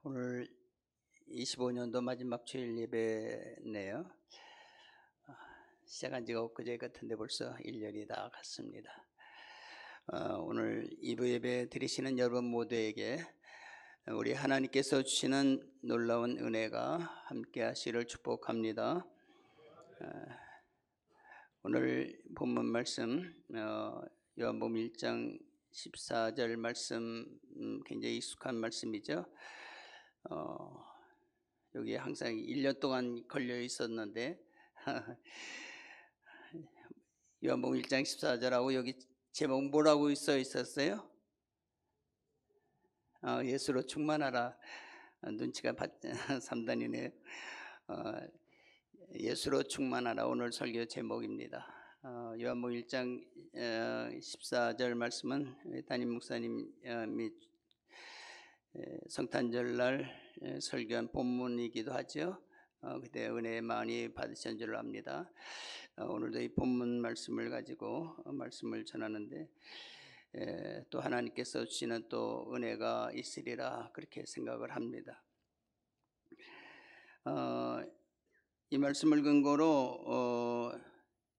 오늘 25년도 마지막 주일 예배네요. 시작한 지가 엊그제 같은데 벌써 1년이 다 갔습니다. 오늘 2부 예배 드리시는 여러분 모두에게 우리 하나님께서 주시는 놀라운 은혜가 함께 하시기를 축복합니다. 오늘 본문 말씀 요한복음 1장 14절 말씀 굉장히 익숙한 말씀이죠. 여기에 항상 1년 동안 걸려 있었는데 요한복음 1장 14절하고 여기 제목 뭐라고 써 있었어요? 예수로 충만하라. 눈치가 3단이네요. 예수로 충만하라 오늘 설교 제목입니다. 요한복음 1장 14절 말씀은 담임 목사님이 성탄절날 설교한 본문이기도 하죠. 그때 은혜의 많이 받으신 줄 압니다. 오늘도 이 본문 말씀을 가지고 말씀을 전하는데 또 하나님께서 주시는 또 은혜가 있으리라 그렇게 생각을 합니다. 이 말씀을 근거로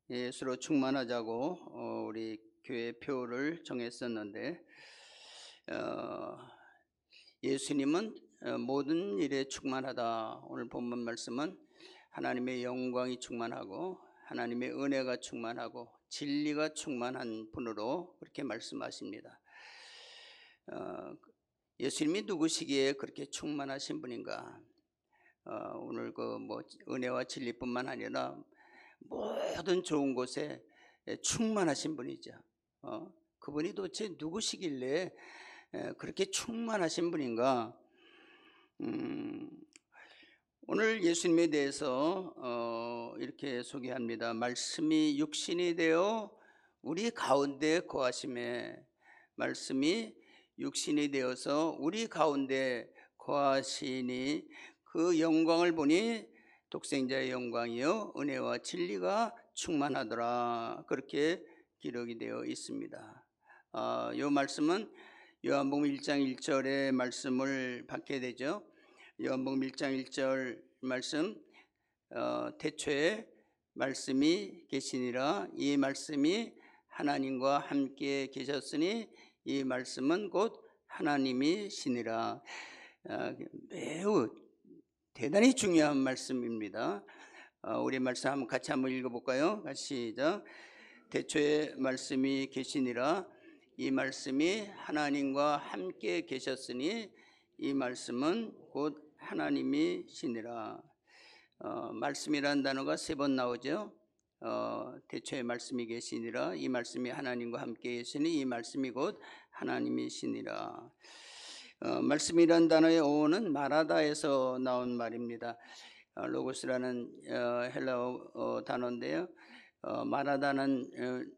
예수로 충만하자고 우리 교회 표를 정했었는데 예수님은 모든 일에 충만하다. 오늘 본문 말씀은 하나님의 영광이 충만하고 하나님의 은혜가 충만하고 진리가 충만한 분으로 그렇게 말씀하십니다. 예수님이 누구시기에 그렇게 충만하신 분인가? 오늘 은혜와 진리뿐만 아니라 모든 좋은 곳에 충만하신 분이죠. 그분이 도대체 누구시길래 그렇게 충만하신 분인가? 오늘 예수님에 대해서 이렇게 소개합니다. 말씀이 육신이 되어 우리 가운데 거하심에, 말씀이 육신이 되어서 우리 가운데 거하시니 그 영광을 보니 독생자의 영광이요 은혜와 진리가 충만하더라. 그렇게 기록이 되어 있습니다. 이 말씀은 요한복음 1장 1절의 말씀을 받게 되죠. 요한복음 1장 1절 말씀, 태초에 말씀이 계시니라. 이 말씀이 하나님과 함께 계셨으니 이 말씀은 곧 하나님이시니라. 매우 대단히 중요한 말씀입니다. 우리 말씀 한번 같이 읽어볼까요? 같이 시작. 태초에 말씀이 계시니라. 이 말씀이 하나님과 함께 계셨으니 이 말씀은 곧 하나님이시니라. 말씀이라는 단어가 3번 나오죠. 태초에 말씀이 계시니라. 이 말씀이 하나님과 함께 계시니 이 말씀이 곧 하나님이시니라. 말씀이라는 단어의 어원은 마라다에서 나온 말입니다. 로고스라는 헬라어 단어인데요. 마라다는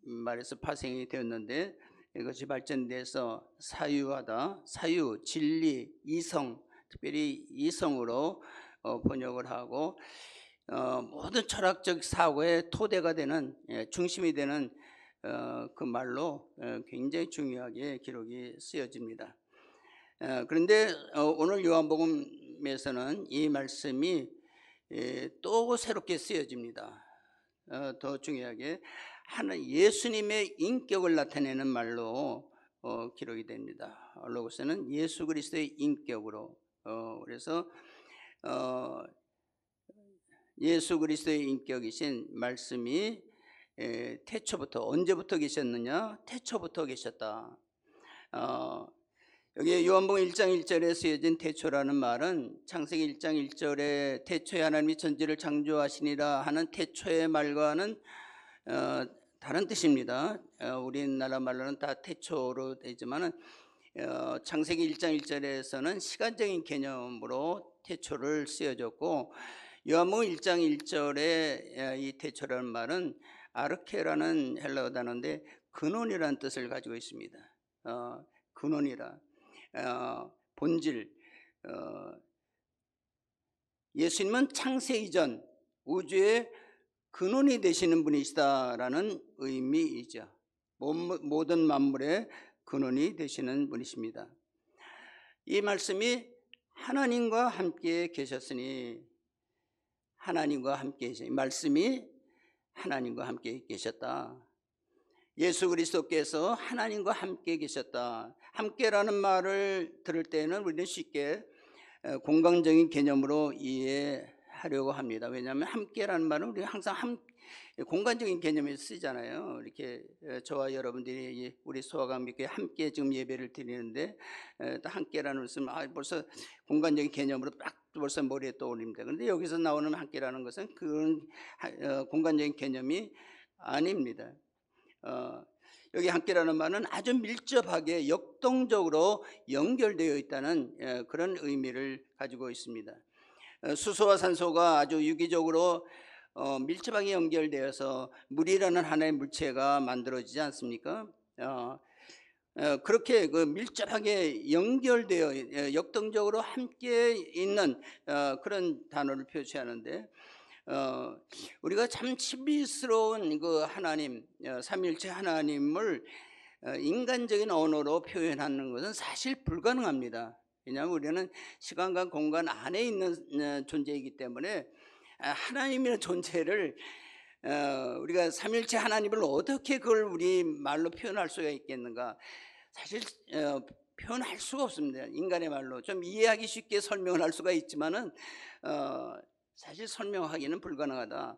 말에서 파생이 되었는데 이것이 발전돼서 사유하다, 사유, 진리, 이성, 특별히 이성으로 번역을 하고 모든 철학적 사고의 토대가 되는, 중심이 되는 그 말로 굉장히 중요하게 기록이 쓰여집니다. 그런데 오늘 요한복음에서는 이 말씀이 또 새롭게 쓰여집니다. 더 중요하게 예수님의 인격을 나타내는 말로 기록이 됩니다. 로고스는 예수 그리스도의 인격으로, 그래서 예수 그리스도의 인격이신 말씀이 태초부터, 언제부터 계셨느냐? 태초부터 계셨다. 여기 요한복음 1장 1절에 쓰여진 태초라는 말은 창세기 1장 1절에 태초에 하나님이 천지를 창조하시니라 하는 태초의 말과는 다른 뜻입니다. 우리나라 말로는 다 태초로 되지만은 창세기 1장 1절에서는 시간적인 개념으로 태초를 쓰여졌고 요한복음 1장 1절에 이 태초라는 말은 아르케라는 헬라어 단어인데 근원이라는 뜻을 가지고 있습니다. 근원이라. 본질. 예수님은 창세 이전 우주의 근원이 되시는 분이시다라는 의미이죠. 모든 만물의 근원이 되시는 분이십니다. 이 말씀이 하나님과 함께 계셨으니, 하나님과 함께 계시니, 말씀이 하나님과 함께 계셨다. 예수 그리스도께서 하나님과 함께 계셨다. 함께라는 말을 들을 때는 우리는 쉽게 공간적인 개념으로 이해하려고 합니다. 왜냐하면 함께라는 말은 우리가 항상 공간적인 개념에서 쓰잖아요. 이렇게 저와 여러분들이 우리 소아강교회 함께 지금 예배를 드리는데 함께라는 말씀 벌써 공간적인 개념으로 딱 벌써 머리에 떠올립니다. 그런데 여기서 나오는 함께라는 것은 그런 공간적인 개념이 아닙니다. 여기 함께라는 말은 아주 밀접하게 역동적으로 연결되어 있다는 그런 의미를 가지고 있습니다. 수소와 산소가 아주 유기적으로 밀접하게 연결되어서 물이라는 하나의 물체가 만들어지지 않습니까? 그렇게 그 밀접하게 연결되어 역동적으로 함께 있는 그런 단어를 표시하는데, 우리가 참 신비스러운 그 하나님, 삼위일체 하나님을 인간적인 언어로 표현하는 것은 사실 불가능합니다. 왜냐하면 우리는 시간과 공간 안에 있는 존재이기 때문에 하나님이라는 존재를 우리가 삼위일체 하나님을 어떻게 그걸 우리 말로 표현할 수가 있겠는가? 사실 표현할 수가 없습니다. 인간의 말로 좀 이해하기 쉽게 설명을 할 수가 있지만은 사실 설명하기는 불가능하다.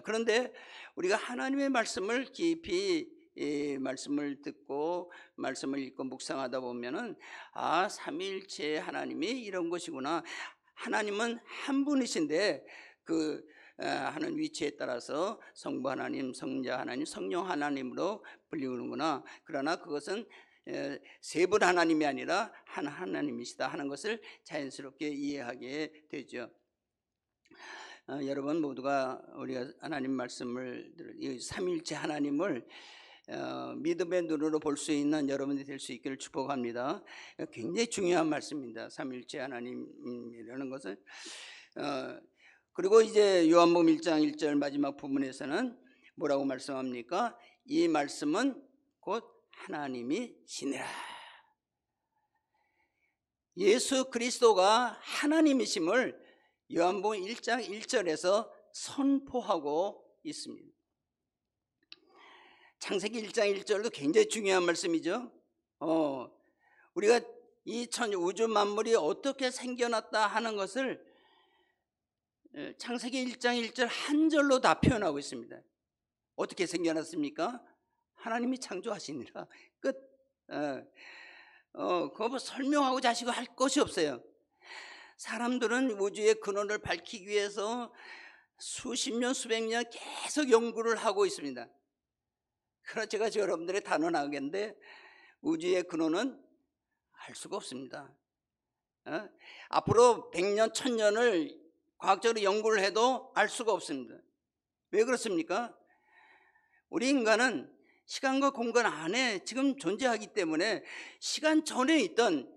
그런데 우리가 하나님의 말씀을 깊이 말씀을 듣고 말씀을 읽고 묵상하다 보면은 삼위일체 하나님이 이런 것이구나. 하나님은 한 분이신데 그 하는 위치에 따라서 성부 하나님, 성자 하나님, 성령 하나님으로 불리우는구나. 그러나 그것은 세 분 하나님이 아니라 한 하나님이시다 하는 것을 자연스럽게 이해하게 되죠. 여러분 모두가 우리가 하나님 말씀을, 이 삼위일체 하나님을 믿음의 눈으로 볼 수 있는 여러분이 될 수 있기를 축복합니다. 굉장히 중요한 말씀입니다. 삼위일체 하나님이라는 것은. 그리고 이제 요한복음 1장 1절 마지막 부분에서는 뭐라고 말씀합니까? 이 말씀은 곧 하나님이시니라. 예수 그리스도가 하나님이심을 요한복음 1장 1절에서 선포하고 있습니다. 창세기 1장 1절도 굉장히 중요한 말씀이죠. 우리가 이 우주 만물이 어떻게 생겨났다 하는 것을 창세기 1장 1절 한 절로 다 표현하고 있습니다. 어떻게 생겨났습니까? 하나님이 창조하시니라. 끝. 그거 뭐 설명하고 자시고 할 것이 없어요. 사람들은 우주의 근원을 밝히기 위해서 수십 년, 수백 년 계속 연구를 하고 있습니다. 그러나 제가 여러분들의 단언하겠는데 우주의 근원은 알 수가 없습니다. 앞으로 100년, 1000년을 과학적으로 연구를 해도 알 수가 없습니다. 왜 그렇습니까? 우리 인간은 시간과 공간 안에 지금 존재하기 때문에 시간 전에 있던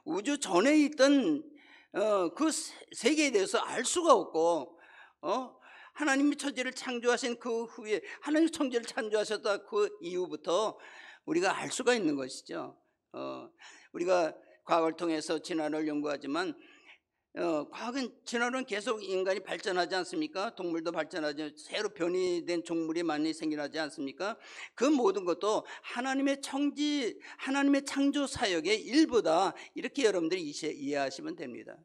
우주 전에 있던 그 세계에 대해서 알 수가 없고, 하나님이 천지를 창조하신 그 후에, 하나님이 천지를 창조하셨다 그 이후부터 우리가 알 수가 있는 것이죠. 우리가 과학을 통해서 진화를 연구하지만 과학은 진화는 계속 인간이 발전하지 않습니까? 동물도 발전하지, 새로 변이된 종물이 많이 생겨나지 않습니까? 그 모든 것도 하나님의 창조 사역의 일부다. 이렇게 여러분들이 이해하시면 됩니다.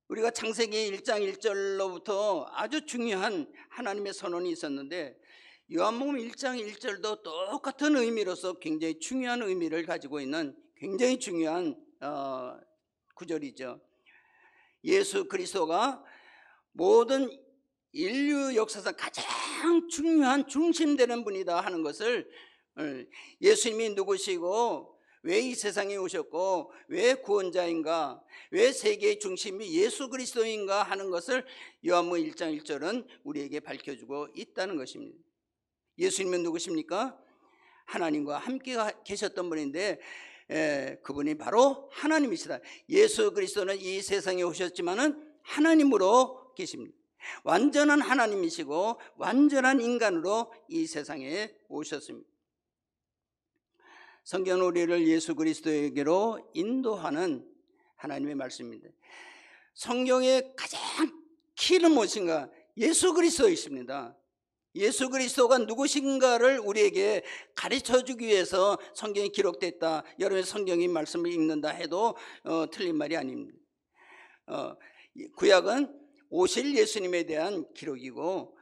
우리가 창세기 1장 1절로부터 아주 중요한 하나님의 선언이 있었는데 요한복음 1장 1절도 똑같은 의미로서 굉장히 중요한 의미를 가지고 있는 굉장히 중요한 구절이죠. 예수 그리스도가 모든 인류 역사상 가장 중요한 중심되는 분이다 하는 것을, 예수님이 누구시고 왜 이 세상에 오셨고 왜 구원자인가, 왜 세계의 중심이 예수 그리스도인가 하는 것을 요한복음 1장 1절은 우리에게 밝혀주고 있다는 것입니다. 예수님은 누구십니까? 하나님과 함께 계셨던 분인데 그분이 바로 하나님이시다. 예수 그리스도는 이 세상에 오셨지만은 하나님으로 계십니다. 완전한 하나님이시고 완전한 인간으로 이 세상에 오셨습니다. 성경은 우리를 예수 그리스도에게로 인도하는 하나님의 말씀입니다. 성경의 가장 키는 무엇인가? 예수 그리스도이십니다. 예수 그리스도가 누구신가를 우리에게 가르쳐주기 위해서 성경이 기록됐다. 여러분 성경의 말씀을 읽는다 해도 틀린 말이 아닙니다. 구약은 오실 예수님에 대한 기록이고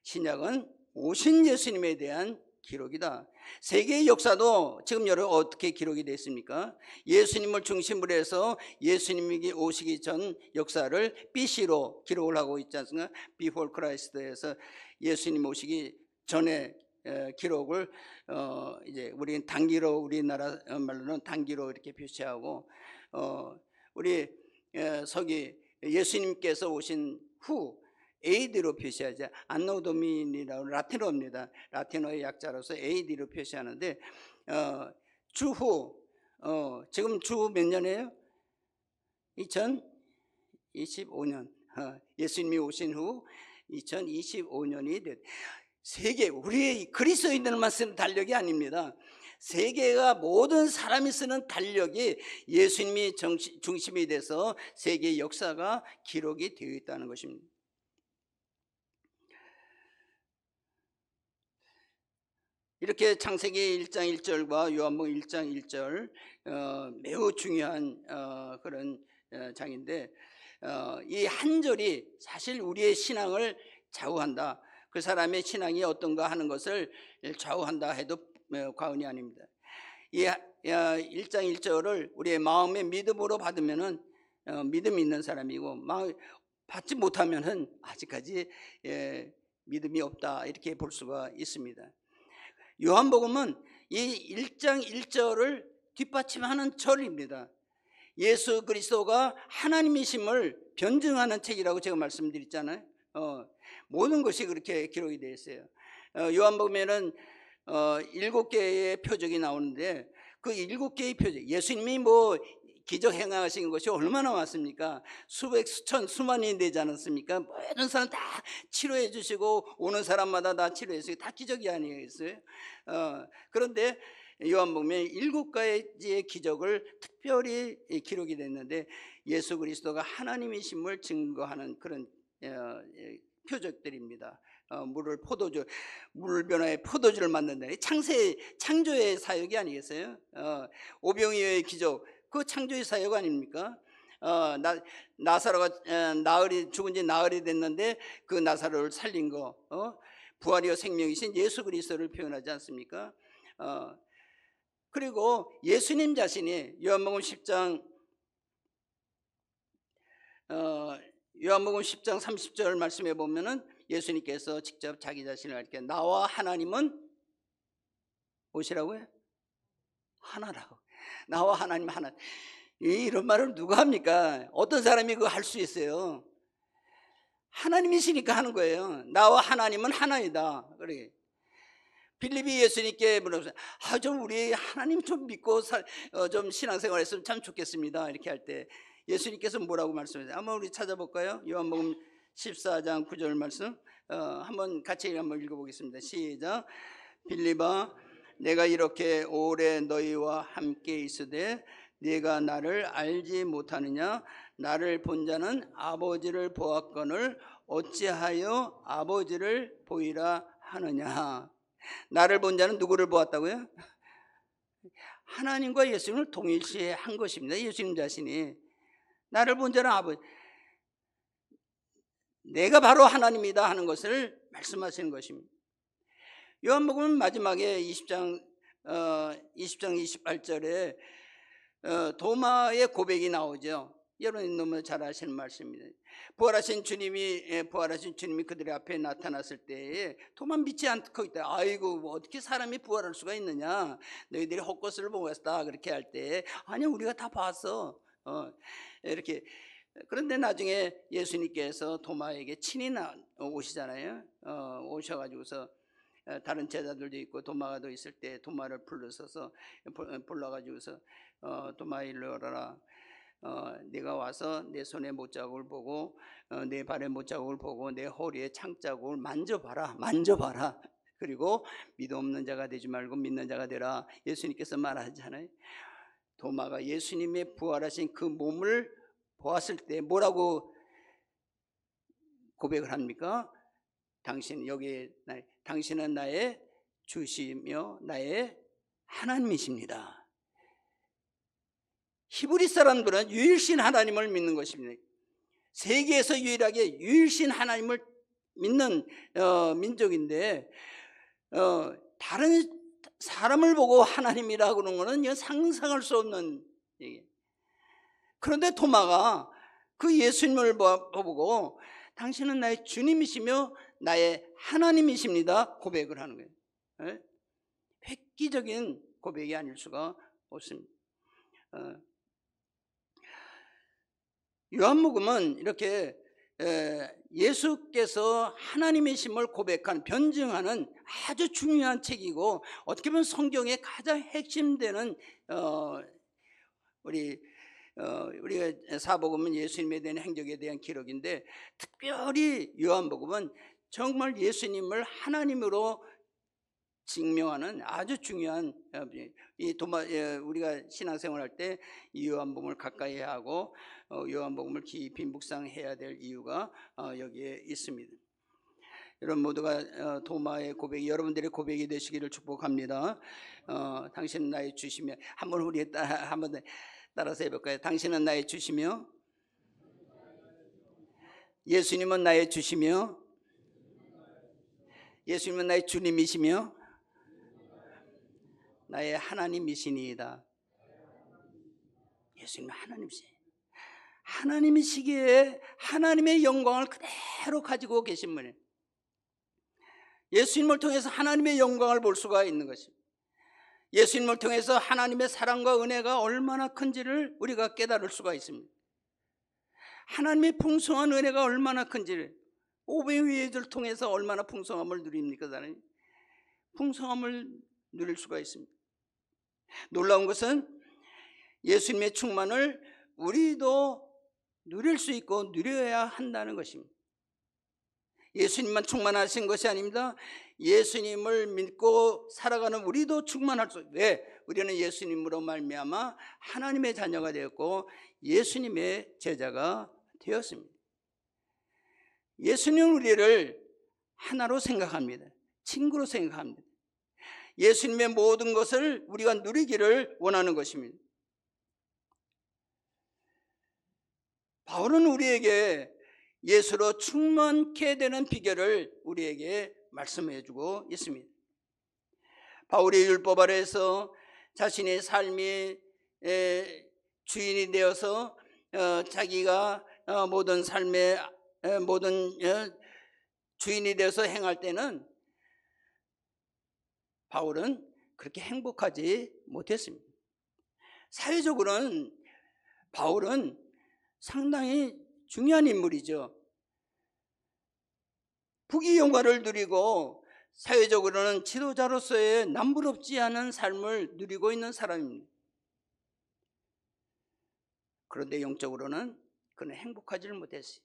신약은 오신 예수님에 대한 기록이다. 세계의 역사도 지금 여러분 어떻게 기록이 됐습니까? 예수님을 중심으로 해서 예수님이 오시기 전 역사를 BC로 기록을 하고 있지 않습니까? Before Christ에서 예수님 오시기 전에 기록을 이제 우리는 단기로, 우리나라 말로는 단기로 이렇게 표시하고 우리 서기 예수님께서 오신 후 AD로 표시하죠. 안노 도미니라고 라틴어입니다. 라틴어의 약자로서 AD로 표시하는데 주후 지금 주 몇 년이에요? 2025년. 예수님이 오신 후 2025년이 됐. 세계 우리 그리스도인들만 쓰는 달력이 아닙니다. 세계가 모든 사람이 쓰는 달력이 예수님이 중심이 돼서 세계의 역사가 기록이 되어 있다는 것입니다. 이렇게 창세기 1장 1절과 요한복음 1장 1절 매우 중요한 그런 장인데 이 한 절이 사실 우리의 신앙을 좌우한다. 그 사람의 신앙이 어떤가 하는 것을 좌우한다 해도 과언이 아닙니다. 이 1장 1절을 우리의 마음의 믿음으로 받으면은 믿음이 있는 사람이고 받지 못하면은 아직까지 믿음이 없다 이렇게 볼 수가 있습니다. 요한복음은 이 1장 1절을 뒷받침하는 절입니다. 예수 그리스도가 하나님이심을 변증하는 책이라고 제가 말씀드렸잖아요. 모든 것이 그렇게 기록이 되어 있어요. 요한복음에는 7개의 표적이 나오는데 그 7개의 표적, 예수님이 뭐 기적 행하신 것이 얼마나 많습니까? 수백, 수천, 수만이 되지 않았습니까? 모든 사람 다 치료해 주시고 오는 사람마다 다 치료해 주시고 다 기적이 아니겠어요? 그런데 요한복음에 7가지의 기적을 특별히 기록이 됐는데 예수 그리스도가 하나님이심을 증거하는 그런 표적들입니다. 물 변화에 포도주를 만든다니 창조의 사역이 아니겠어요? 오병이어의 기적, 그 창조의 사역 아닙니까? 나사로가 죽은 지 나흘이 됐는데 그 나사로를 살린 거, 부활이요 생명이신 예수 그리스도를 표현하지 않습니까? 그리고 예수님 자신이 요한복음 10장 30절 말씀해 보면은 예수님께서 직접 자기 자신을 이렇게 나와 하나님은 무엇이라고요? 하나라고. 나와 하나님 하나. 이런 말을 누가 합니까? 어떤 사람이 그거 할 수 있어요? 하나님이시니까 하는 거예요. 나와 하나님은 하나이다. 그래. 빌립이 예수님께 물어보세요. 좀 우리 하나님 좀 믿고 좀 신앙생활 했으면 참 좋겠습니다. 이렇게 할 때 예수님께서 뭐라고 말씀하세요? 한번 우리 찾아볼까요? 요한복음 14장 9절 말씀 한번 같이 한번 읽어보겠습니다. 시작. 빌립아, 내가 이렇게 오래 너희와 함께 있으되 네가 나를 알지 못하느냐? 나를 본 자는 아버지를 보았거늘 어찌하여 아버지를 보이라 하느냐? 나를 본 자는 누구를 보았다고요? 하나님과 예수님을 동일시에 한 것입니다. 예수님 자신이 나를 본 자는 아버지, 내가 바로 하나님이다 하는 것을 말씀하시는 것입니다. 요한복음 마지막에 20장 28절에 도마의 고백이 나오죠. 여러분 너무 잘 아시는 말씀입니다. 부활하신 주님이 그들의 앞에 나타났을 때에 도마 믿지 않고 있다. 아이고 뭐 어떻게 사람이 부활할 수가 있느냐? 너희들이 헛것을 보았다. 그렇게 할 때 아니 우리가 다 봤어. 이렇게. 그런데 나중에 예수님께서 도마에게 친히 오시잖아요. 오셔가지고서 다른 제자들도 있고 도마가 더 있을 때 도마를 불러가지고서 도마 일로 오라라. 네가 와서 내 손에 못자국을 보고 내 발에 못자국을 보고 내 허리에 창자국을 만져봐라. 그리고 믿음 없는 자가 되지 말고 믿는 자가 되라. 예수님께서 말하잖아요. 도마가 예수님의 부활하신 그 몸을 보았을 때 뭐라고 고백을 합니까? 당신은 나의 주시며 나의 하나님이십니다. 히브리 사람들은 유일신 하나님을 믿는 것입니다. 세계에서 유일하게 유일신 하나님을 믿는 민족인데 다른 사람을 보고 하나님이라고 그러는 것은 상상할 수 없는 얘기예요. 그런데 토마가 그 예수님을 보고 당신은 나의 주님이시며 나의 하나님이십니다 고백을 하는 거예요. 획기적인 고백이 아닐 수가 없습니다. 요한복음은 이렇게 예수께서 하나님이심을 고백한 변증하는 아주 중요한 책이고 어떻게 보면 성경의 가장 핵심되는 우리가 사복음은 예수님에 대한 행적에 대한 기록인데 특별히 요한복음은 정말 예수님을 하나님으로 증명하는 아주 중요한 우리가 신앙생활할 때 이 요한복음을 가까이 하고 요한복음을 깊이 묵상해야 될 이유가 여기에 있습니다. 여러분 모두가 도마의 고백이 여러분들의 고백이 되시기를 축복합니다. 당신은 나의 주시며 한번 우리 한번 따라서 해볼까요? 당신은 나의 주시며 예수님은 나의 주시며 예수님은 나의 주님이시며 나의 하나님이시니이다. 예수님은 하나님이시니 하나님이시기에 하나님의 영광을 그대로 가지고 계신 분이에요. 예수님을 통해서 하나님의 영광을 볼 수가 있는 것입니다. 예수님을 통해서 하나님의 사랑과 은혜가 얼마나 큰지를 우리가 깨달을 수가 있습니다. 하나님의 풍성한 은혜가 얼마나 큰지를 오병이어를 통해서 얼마나 풍성함을 누립니까? 풍성함을 누릴 수가 있습니다. 놀라운 것은 예수님의 충만을 우리도 누릴 수 있고 누려야 한다는 것입니다. 예수님만 충만하신 것이 아닙니다. 예수님을 믿고 살아가는 우리도 충만할 수. 왜? 우리는 예수님으로 말미암아 하나님의 자녀가 되었고 예수님의 제자가 되었습니다. 예수님은 우리를 하나로 생각합니다. 친구로 생각합니다. 예수님의 모든 것을 우리가 누리기를 원하는 것입니다. 바울은 우리에게 예수로 충만케 되는 비결을 우리에게 말씀해 주고 있습니다. 바울이 율법 아래에서 자신의 삶이 주인이 되어서 자기가 모든 삶의 모든 주인이 되어서 행할 때는 바울은 그렇게 행복하지 못했습니다. 사회적으로는 바울은 상당히 중요한 인물이죠. 부귀영화를 누리고 사회적으로는 지도자로서의 남부럽지 않은 삶을 누리고 있는 사람입니다. 그런데 영적으로는 그는 행복하지를 못했어요.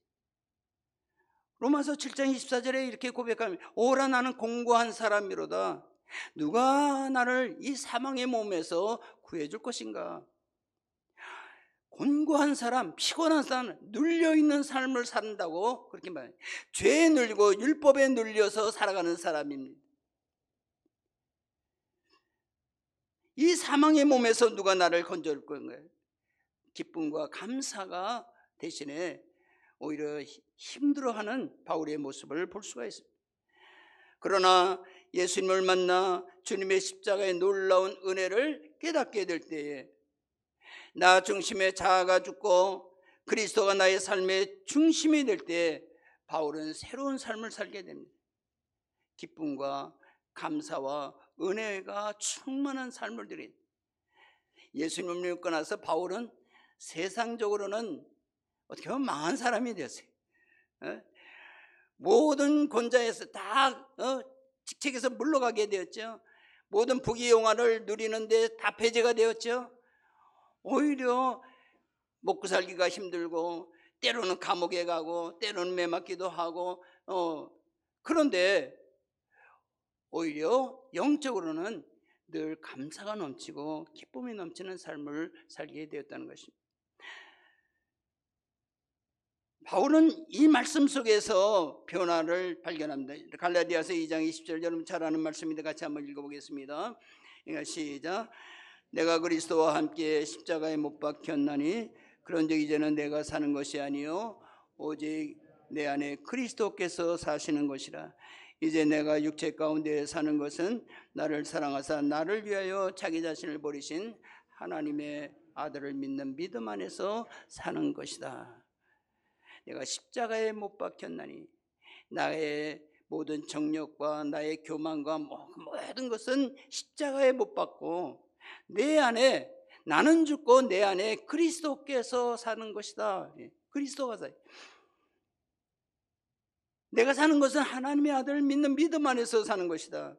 로마서 7장 24절에 이렇게 고백합니다. 오라 나는 공고한 사람이로다. 누가 나를 이 사망의 몸에서 구해줄 것인가? 곤고한 사람, 피곤한 사람, 눌려있는 삶을 산다고 그렇게 말해요. 죄에 눌리고 율법에 눌려서 살아가는 사람입니다. 이 사망의 몸에서 누가 나를 건져줄 건가요? 기쁨과 감사가 대신에 오히려 힘들어하는 바울의 모습을 볼 수가 있습니다. 그러나 예수님을 만나 주님의 십자가의 놀라운 은혜를 깨닫게 될 때에 나 중심에 자아가 죽고 그리스도가 나의 삶의 중심이 될 때 바울은 새로운 삶을 살게 됩니다. 기쁨과 감사와 은혜가 충만한 삶을 드린 예수님을 믿고 나서 바울은 세상적으로는 어떻게 보면 망한 사람이 되었어요. 모든 권자에서 다 직책에서 물러가게 되었죠. 모든 부귀영화를 누리는데 다 배제가 되었죠. 오히려 먹고 살기가 힘들고 때로는 감옥에 가고 때로는 매맞기도 하고 그런데 오히려 영적으로는 늘 감사가 넘치고 기쁨이 넘치는 삶을 살게 되었다는 것입니다. 바울은 이 말씀 속에서 변화를 발견합니다. 갈라디아서 2장 20절, 여러분 잘 아는 말씀인데 같이 한번 읽어보겠습니다. 시작. 내가 그리스도와 함께 십자가에 못 박혔나니 그런즉 이제는 내가 사는 것이 아니요 오직 내 안에 그리스도께서 사시는 것이라. 이제 내가 육체 가운데 사는 것은 나를 사랑하사 나를 위하여 자기 자신을 버리신 하나님의 아들을 믿는 믿음 안에서 사는 것이다. 내가 십자가에 못 박혔나니 나의 모든 정욕과 나의 교만과 모든 것은 십자가에 못 박고 내 안에 나는 죽고 내 안에 그리스도께서 사는 것이다. 그리스도가 사. 내가 사는 것은 하나님의 아들을 믿는 믿음 안에서 사는 것이다.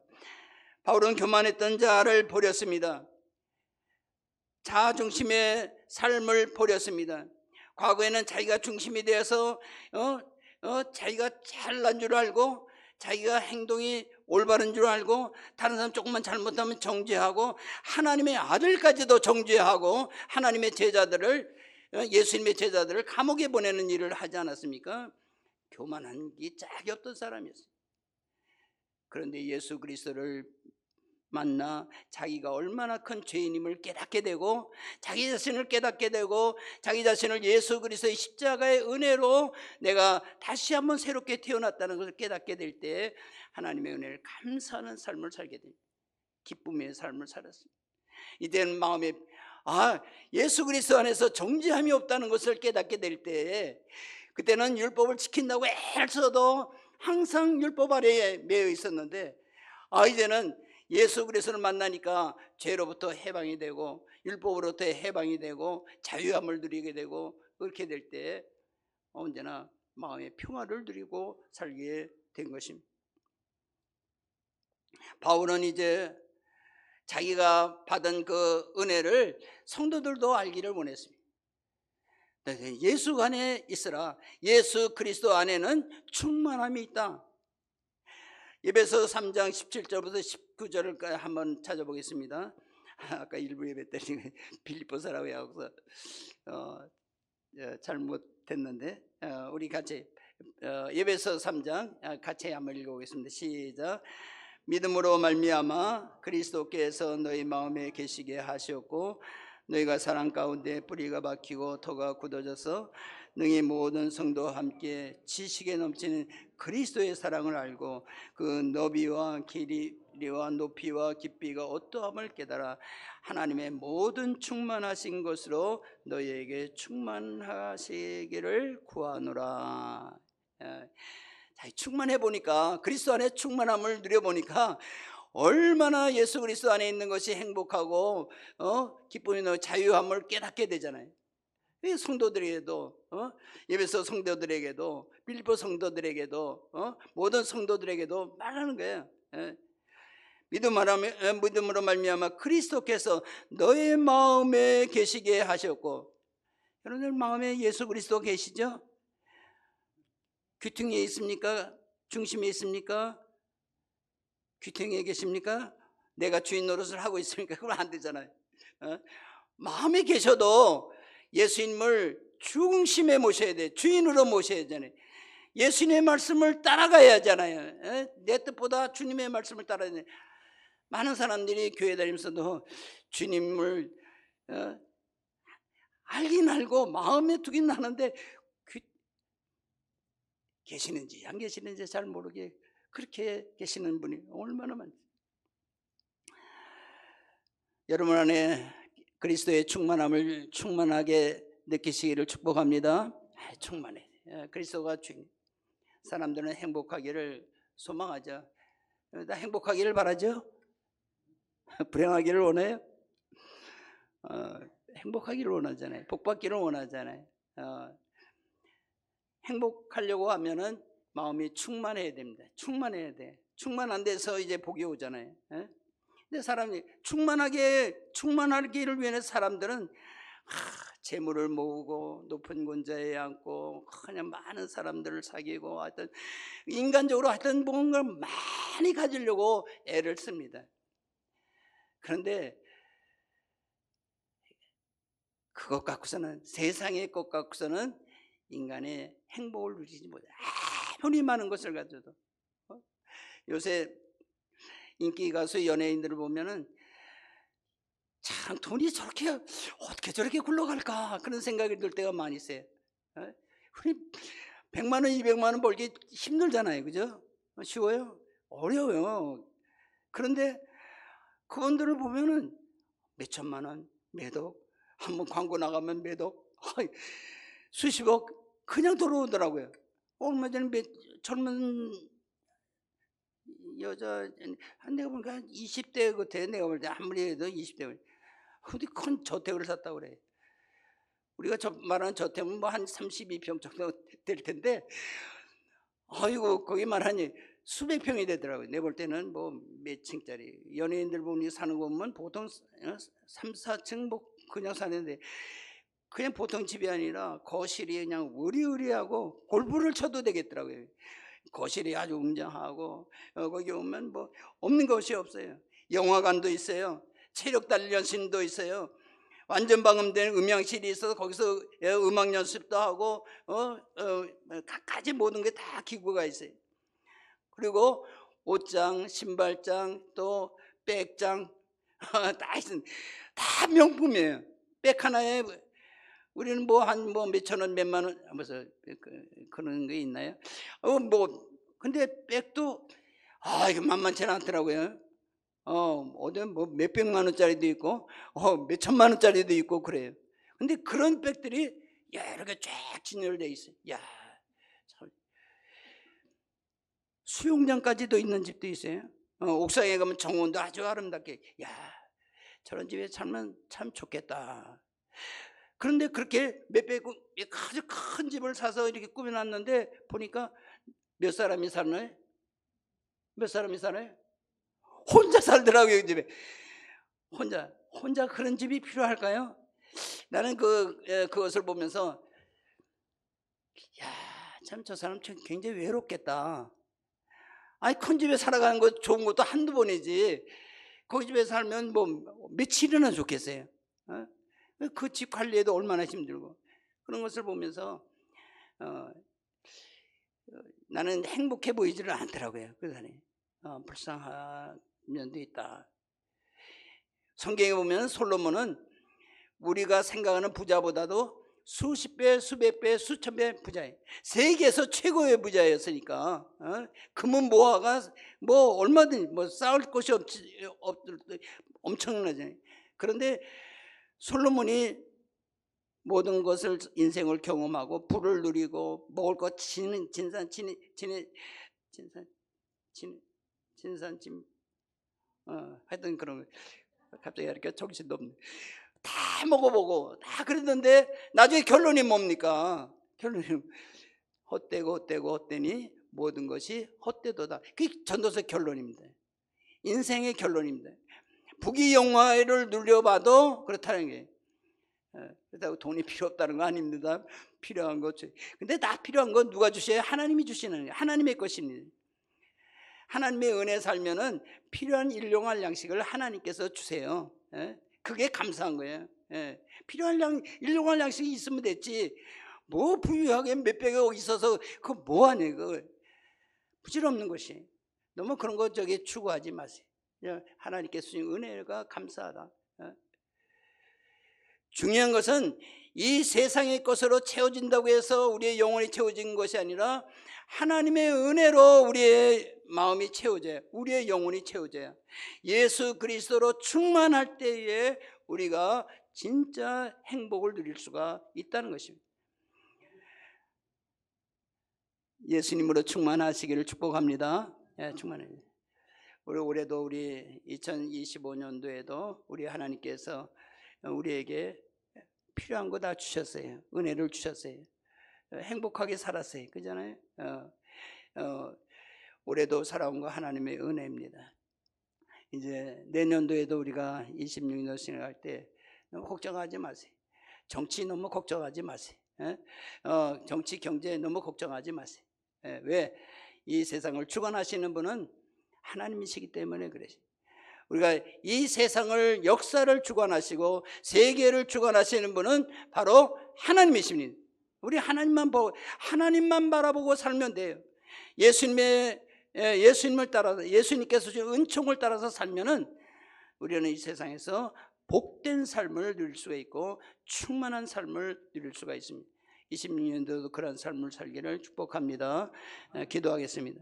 바울은 교만했던 자를 버렸습니다. 자아 중심의 삶을 버렸습니다. 과거에는 자기가 중심이 되어서 자기가 잘난 줄 알고 자기가 행동이 올바른 줄 알고 다른 사람 조금만 잘못하면 정죄하고 하나님의 아들까지도 정죄하고 하나님의 제자들을 예수님의 제자들을 감옥에 보내는 일을 하지 않았습니까? 교만한 게 짝이 없던 사람이었어요. 그런데 예수 그리스도를 만나 자기가 얼마나 큰 죄인임을 깨닫게 되고 자기 자신을 깨닫게 되고 자기 자신을 예수 그리스도의 십자가의 은혜로 내가 다시 한번 새롭게 태어났다는 것을 깨닫게 될 때 하나님의 은혜를 감사하는 삶을 살게 됩니다. 기쁨의 삶을 살았습니다. 이제는 마음에 예수 그리스도 안에서 정죄함이 없다는 것을 깨닫게 될 때 그때는 율법을 지킨다고 애를 써도 항상 율법 아래에 매여 있었는데 이제는 예수 그리스도를 만나니까 죄로부터 해방이 되고 율법으로부터 해방이 되고 자유함을 누리게 되고 그렇게 될 때 언제나 마음의 평화를 누리고 살게 된 것입니다. 바울은 이제 자기가 받은 그 은혜를 성도들도 알기를 원했습니다. 예수 안에 있으라. 예수 그리스도 안에는 충만함이 있다. 에베소 3장 17절부터 19절을 한번 찾아보겠습니다. 아까 일부 예배 때 빌립보서라고 하고서 잘못했는데 우리 같이 에베소 3장 같이 한번 읽어보겠습니다. 시작. 믿음으로 말미암아 그리스도께서 너희 마음에 계시게 하셨고 너희가 사랑 가운데 뿌리가 박히고 토가 굳어져서 능히 모든 성도와 함께 지식에 넘치는 그리스도의 사랑을 알고 그 너비와 길이와 높이와 깊이가 어떠함을 깨달아 하나님의 모든 충만하신 것으로 너희에게 충만하시기를 구하노라. 충만해 보니까 그리스도 안에 충만함을 누려보니까 얼마나 예수 그리스도 안에 있는 것이 행복하고 기쁨이 넘치는 자유함을 깨닫게 되잖아요. 성도들에게도 예배소 성도들에게도 빌립보 성도들에게도 모든 성도들에게도 말하는 거예요. 믿음으로 말미암아 그리스도께서 너의 마음에 계시게 하셨고, 여러분들 마음에 예수 그리스도 계시죠? 귀퉁이에 있습니까? 중심에 있습니까? 귀퉁이에 계십니까? 내가 주인 노릇을 하고 있습니까? 그러면 안 되잖아요. 마음에 계셔도 예수님을 중심에 모셔야 돼. 주인으로 모셔야 되잖아요. 예수님의 말씀을 따라가야 하잖아요. 내 뜻보다 주님의 말씀을 따라야 돼. 많은 사람들이 교회 다니면서도 주님을 알긴 알고 마음에 두긴 하는데 계시는지 안 계시는지 잘 모르게 그렇게 계시는 분이 얼마나 많지. 여러분 안에 그리스도의 충만함을 충만하게 느끼시기를 축복합니다. 충만해. 그리스도가 주인. 사람들은 행복하기를 소망하죠. 다 행복하기를 바라죠. 불행하기를 원해요. 행복하기를 원하잖아요. 복받기를 원하잖아요. 행복하려고 하면은 마음이 충만해야 됩니다. 충만해야 돼. 충만 안 돼서 이제 복이 오잖아요. 근데 사람이 충만하기를 위해 사람들은 재물을 모으고 높은 군자에 앉고 그냥 많은 사람들을 사귀고 하여튼 인간적으로 하여튼 뭔가 많이 가지려고 애를 씁니다. 그런데 그것 갖고서는, 세상의 것 갖고서는 인간의 행복을 누리지 못해. 아무리 많은 것을 가져도. 요새 인기 가수 연예인들을 보면은 참 돈이 저렇게 어떻게 저렇게 굴러갈까 그런 생각이 들 때가 많이 있어요. 우리 100만 원, 200만 원 벌기 힘들잖아요, 그죠? 쉬워요? 어려워요. 그런데 그분들을 보면은 몇 천만 원 매독, 한번 광고 나가면 매독, 수십억 그냥 들어오더라고요. 얼마 전에 젊은 여자, 내가 보니까 20대 같아. 내가 볼 때 아무리 해도 20대. 근데 큰 저택을 샀다고 그래. 우리가 말하는 저택은 뭐 한 32평 정도 될 텐데, 아이고 거기 말하니 수백 평이 되더라고요. 내가 볼 때는 뭐 몇 층짜리, 연예인들 보니 사는 거 보면 보통 3, 4층 뭐 그냥 사는데, 그냥 보통 집이 아니라 거실이 그냥 으리으리하고 골프를 쳐도 되겠더라고요. 거실이 아주 웅장하고, 거기 오면 뭐 없는 것이 없어요. 영화관도 있어요. 체력 단련실도 있어요. 완전 방음된 음향실이 있어서 거기서 음악 연습도 하고, 갖가지 모든 게 다 기구가 있어요. 그리고 옷장, 신발장, 또 백장 다 명품이에요. 백 하나에 우리는 뭐 한 뭐 몇천 원, 몇만 원, 무슨 그런 게 있나요? 뭐 근데 백도 이게 만만치 않더라고요. 어디 뭐 몇백만 원짜리도 있고, 몇천만 원짜리도 있고 그래요. 근데 그런 백들이 이렇게 쫙 진열돼 있어요. 야, 참. 수영장까지도 있는 집도 있어요. 옥상에 가면 정원도 아주 아름답게. 야, 저런 집에 살면 참 좋겠다. 그런데 그렇게 아주 큰 집을 사서 이렇게 꾸며놨는데 보니까 몇 사람이 사나요? 몇 사람이 살아요? 혼자 살더라고요, 그 집에. 혼자 그런 집이 필요할까요? 나는 그것을 보면서, 야, 참 저 사람 굉장히 외롭겠다. 아니, 큰 집에 살아가는 거 좋은 것도 한두 번이지. 그 집에 살면 뭐 며칠이나 좋겠어요. 그 집 관리에도 얼마나 힘들고. 그런 것을 보면서 나는 행복해 보이지를 않더라고요, 그 사람이. 불쌍한 면도 있다. 성경에 보면 솔로몬은 우리가 생각하는 부자보다도 수십 배, 수백 배, 수천 배 부자예요. 세계에서 최고의 부자였으니까. 금은 모아가 뭐 얼마든지 뭐 쌓을 곳이 엄청나잖아요. 그런데 솔로몬이 모든 것을, 인생을 경험하고 부를 누리고 먹을 것 하여튼 그런 거. 갑자기 이렇게 정신도 없네. 다 먹어보고 다 그랬는데 나중에 결론이 뭡니까? 결론이 헛되니 모든 것이 헛되도다. 그게 전도서 결론입니다. 인생의 결론입니다. 부귀영화를 누려봐도 그렇다는 게, 그렇다고 돈이 필요 없다는 거 아닙니다. 필요한 것. 근데 다 필요한 건 누가 주셔야? 하나님이 주시는 거예요. 하나님의 것입니다. 하나님의 은혜 살면은 필요한 일용할 양식을 하나님께서 주세요. 그게 감사한 거예요. 필요한 일용할 양식이 있으면 됐지. 뭐 부유하게 몇백억 있어서 그거 뭐하네. 그거 부질없는 것이. 너무 그런 거 추구하지 마세요. 하나님께 주신 은혜가 감사하다. 중요한 것은 이 세상의 것으로 채워진다고 해서 우리의 영혼이 채워진 것이 아니라 하나님의 은혜로 우리의 마음이 채워져야, 우리의 영혼이 채워져야, 예수 그리스도로 충만할 때에 우리가 진짜 행복을 누릴 수가 있다는 것입니다. 예수님으로 충만하시기를 축복합니다. 충만해. 우리 올해도, 우리 2025년도에도 우리 하나님께서 우리에게 필요한 거 다 주셨어요. 은혜를 주셨어요. 행복하게 살았어요. 그잖아요. 올해도 살아온 거 하나님의 은혜입니다. 이제 내년도에도 우리가 26년 생각할 때 너무 걱정하지 마세요. 정치 너무 걱정하지 마세요. 예? 정치 경제 너무 걱정하지 마세요. 예, 왜? 이 세상을 주관하시는 분은 하나님이시기 때문에 그래. 우리가 이 세상을 역사를 주관하시고 세계를 주관하시는 분은 바로 하나님이십니다. 우리 하나님만 바라보고 살면 돼요. 예수님을 따라서, 예수님께서 주신 은총을 따라서 살면은 우리는 이 세상에서 복된 삶을 누릴 수가 있고 충만한 삶을 누릴 수가 있습니다. 26년도도 그런 삶을 살기를 축복합니다. 기도하겠습니다.